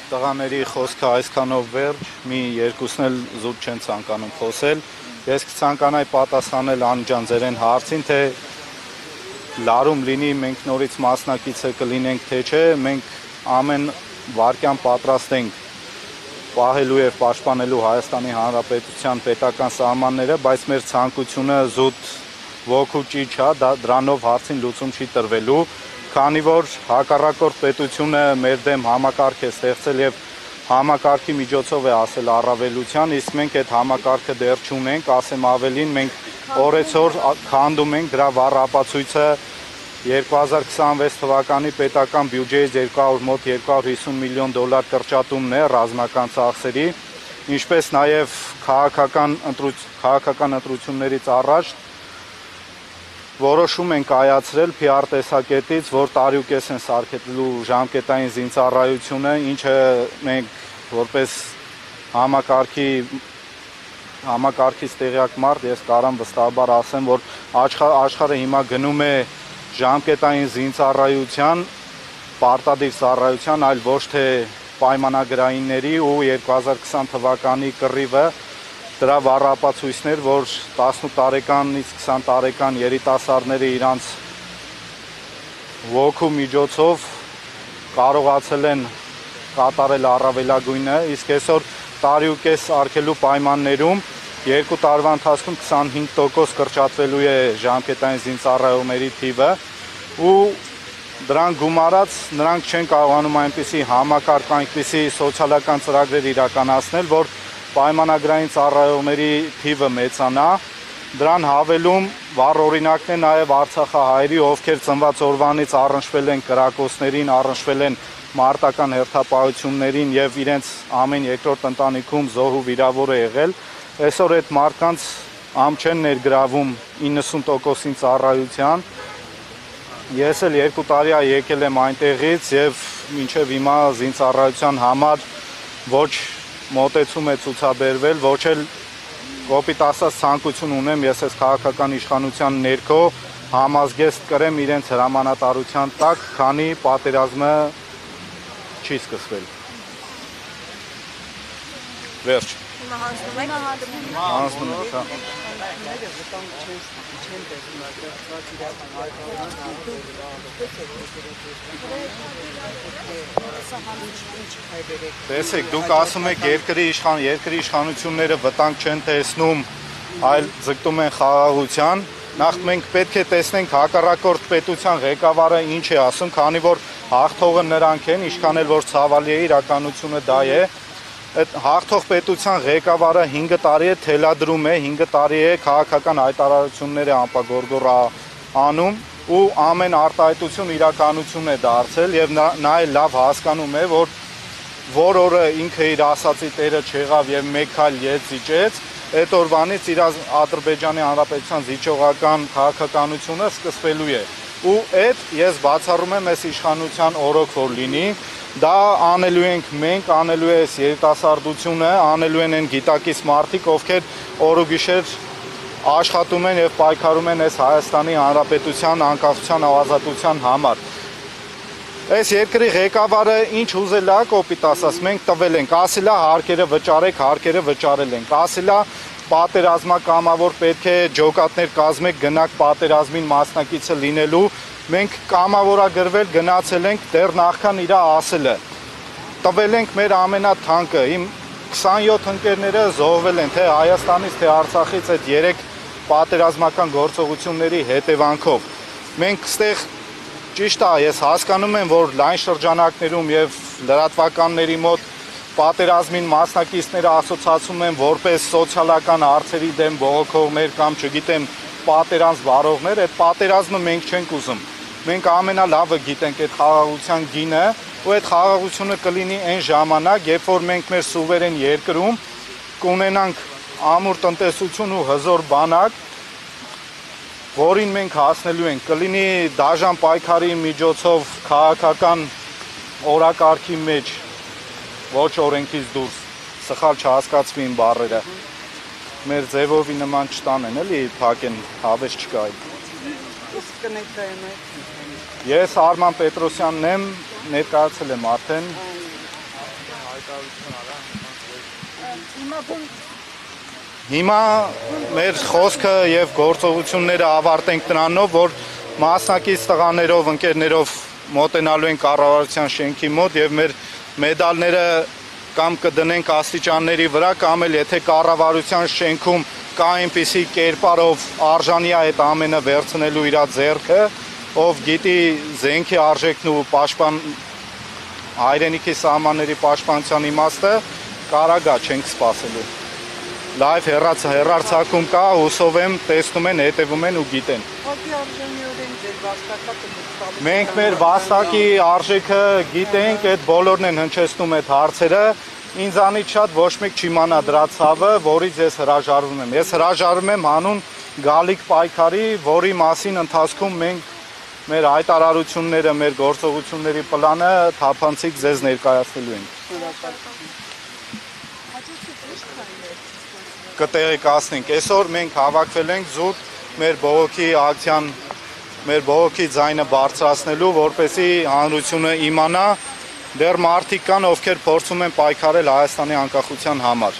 տղաների խոսքը այսքանով վերջ, մի երկուսն էլ զուտ չեն ցանկանում խոսել։ Ես կցանկանայի պատասխանել Անի ձերեն հարցին, թե լարում լինի, մենք նորից մասնակիցը կլինենք, թե չէ, մենք ամեն վարկյան պատրաստ ենք պահելու եւ պաշտպանելու Հայաստանի Հանրապետության պետական սահմանները, բայց մեր ցանկությունը զուտ ոգու ճիչ է, դրանով հարցին լուծում չի տրվելու, քանի որ հակառակորդ պետությունը մեր դեմ համակարգ է ստեղծել եւ համակարգի միջոցով է ասել առավելության, իսկ մենք այդ համակարգը դեռ չունենք, ասեմ ավելին, մենք օրեցօր քանդում ենք դրա վառ ապացույցը 2026 թվականի պետական բյուջեից մոտ 250 միլիոն դոլար կրճատումն է ռազմական ծախսերի, ինչպես նաև քաղաքական ընտրություններից առաջ որոշում են կայացրել PR տեսակետից, որ տարիուկես են սարքելու ժամկետային զինծառայությունը, ինչը մենք որպես համակարգից տեղյակ մարդ ես կարամ վստահաբար ասեմ, որ աշխարհը հիմա գնում է ժամկետային զինծառայության, պարտադիր ծառայության, այլ ոչ թե պայմանագրայինների ու 2020 թվականի կռիվը դրա վառապացույցներ, որ 18 տարեկանից 20 տարեկան երիտասարդները իրանց ոգու միջոցով կարողացել են կատարել առավելագույնը, իսկ այսօր տարիուկես արգելու պայմաններում 2 տարվա ընթացքում 25% կրճատվելու է ժամկետային զինծառայողների թիվը ու դրան գումարած նրանք չեն կարողանում այնպիսի համակարգ, այնպիսի սոցիալական ծրագրեր իրականացնել, որ պայմանագրային ծառայողների թիվը մեծանա, դրան հավելում վառ օրինակն է նաև արցախահայերի, ովքեր ծնված օրվանից առնչվել են կրակոցներին, առնչվել են մարտական հերթապահություններին եւ իրենց ամեն երկրորդ ընտանիքում զոհ ու վիրավոր է եղել, այսօր այդ մարդկանց չեն ներգրավում 90%-ին ծառայության, ես էլ 2 տարի է եկել եմ այնտեղից եւ մինչեւ հիմա զինծառայության համար ոչ մոտեցում է ցուցաբերվել, ոչ էլ կոպիտ ասած ցանկություն ունեմ ես այս քաղաքական իշխանության ներքո համազգեստ կրեմ իրենց հրամանատարության տակ, քանի պատերազմը չի սկսվել։ Վերջ։ Հանձնում եք, հա։ Տեսեք, դուք ասում եք երկրի իշխանությունները վտանգ չեն տեսնում, այլ ձգտում են խաղաղության, նախ մենք պետք է տեսնենք հակառակորդ պետության ղեկավարը ինչ է ասում, քանի որ հաղթողը նրանք են, ինչքան էլ որ ցավալի է, իրականությունը դա է։ Այդ հաղթող պետության ղեկավարը 5 տարի է թելադրում է, 5 տարի է քաղաքական հայտարարություններ է անպագորգոր անում ու ամեն արտահայտություն իրականություն է դարձել եւ նա էլ լավ հասկանում է, որ օրը ինքը իր ասացի տերը չեղավ եւ մեկ քայլ ետ զիջեց, այդ օրվանից իր Ադրբեջանի Հանրապետության զիջողական քաղաքականությունը սկսվելու է։ Ու այդ ես բացառում եմ այս իշխանության օրոք որ լինի, դա անելու ենք մենք, անելու է այս երիտասարդությունը, անելու են այն գիտակից մարդիկ, ովքեր օր ու գիշեր աշխատում են եւ պայքարում են այս Հայաստանի Հանրապետության անկախության ազատության համար։ Այս երկրի ղեկավարը ինչ ուզել է, կոպիտ ասած, մենք տվել ենք, ասել է հարկերը վճարեք, հարկերը վճարել ենք, ասել է պատերազմակամավոր պետք է ջոկատներ կազմեք, գնաք պատերազմին մասնակիցը լինելու, մենք կամավորագրվել գնացել ենք, դեռ նախքան իրա ասելը, տվել ենք մեր ամենաթանկը, իմ 27 ընկերները զոհվել են, թե Հայաստանից, թե Արցախից այդ 3 պատերազմական գործողությունների հետևանքով։ Մենք ստեղ ճիշտ է, ես հասկանում եմ, որ լայն շրջանակներում եւ լրատվականների մոտ պատերազմին մասնակիցները ասոցացում են որպես սոցիալական հարցերի դեմ բողոքողներ կամ չգիտեմ պատերազմ վարողներ, այդ պատերազմը մենք չենք ուզում։ Մենք ամենալավը գիտենք այդ խաղաղության գինը, ու այդ խաղաղությունը կլինի այն ժամանակ, երբ որ մենք մեր սուվերեն երկրում կունենանք ամուր տնտեսություն ու հզոր բանակ, որին մենք հասնելու ենք, կլինի դաժան պայքարի միջոցով քաղաքական օրակարգի մեջ, ոչ օրենքից դուրս, սխալ չհասկացվի իմ բառերը, մեր ձևովի նման չտանեն, էլի փակեն, հավես չկա այլ։ Ես Արման Պետրոսյանն եմ, ներկայացել եմ արդեն, Հիմա մեր խոսքը եւ գործողությունները ավարտենք նրանով, որ մասնակից տղաներով, ընկերներով մոտենալու են կառավարության շենքի մոտ եւ մեր մեդալները կամ կդնենք աստիճանների վրա, կամ էլ եթե կառավարության շենքում կա այնպիսի կերպարով արժանի է այդ ամենը վերցնելու իր ձեռքը, ով գիտի զենքի արժեքն ու պաշտպան հայրենիքի սահմանների պաշտպանության իմաստը, կարա գա, չենք սպասելու։ Լայվ հեռարձակում կա, հուսով եմ տեսնում են, հետևում են ու գիտեն։ Մենք մեր վաստակի արժեքը գիտենք, այդ բոլորն են հնչեցնում այդ հարցերը, ինձանից շատ ոչ մեկ չիմանա դրա ցավը, որից ես հրաժարվում եմ։ Ես հրաժարվում եմ հանուն գալիք պայքարի, որի մասին ընթացքում մենք մեր հայտարարությունները, մեր գործողությունների պլանը թափանցիկ ձեզ ներկայացնելու ենք։ Կտեղեկացնենք։ Այսօր մենք հավաքվել ենք զուտ մեր բողոքի ակցիան, մեր բողոքի ձայնը բարձրացնելու, որպեսզի հանրությունը իմանա, դեռ մարդիկ կան, ովքեր փորձում են պայքարել Հայաստանի անկախության համար։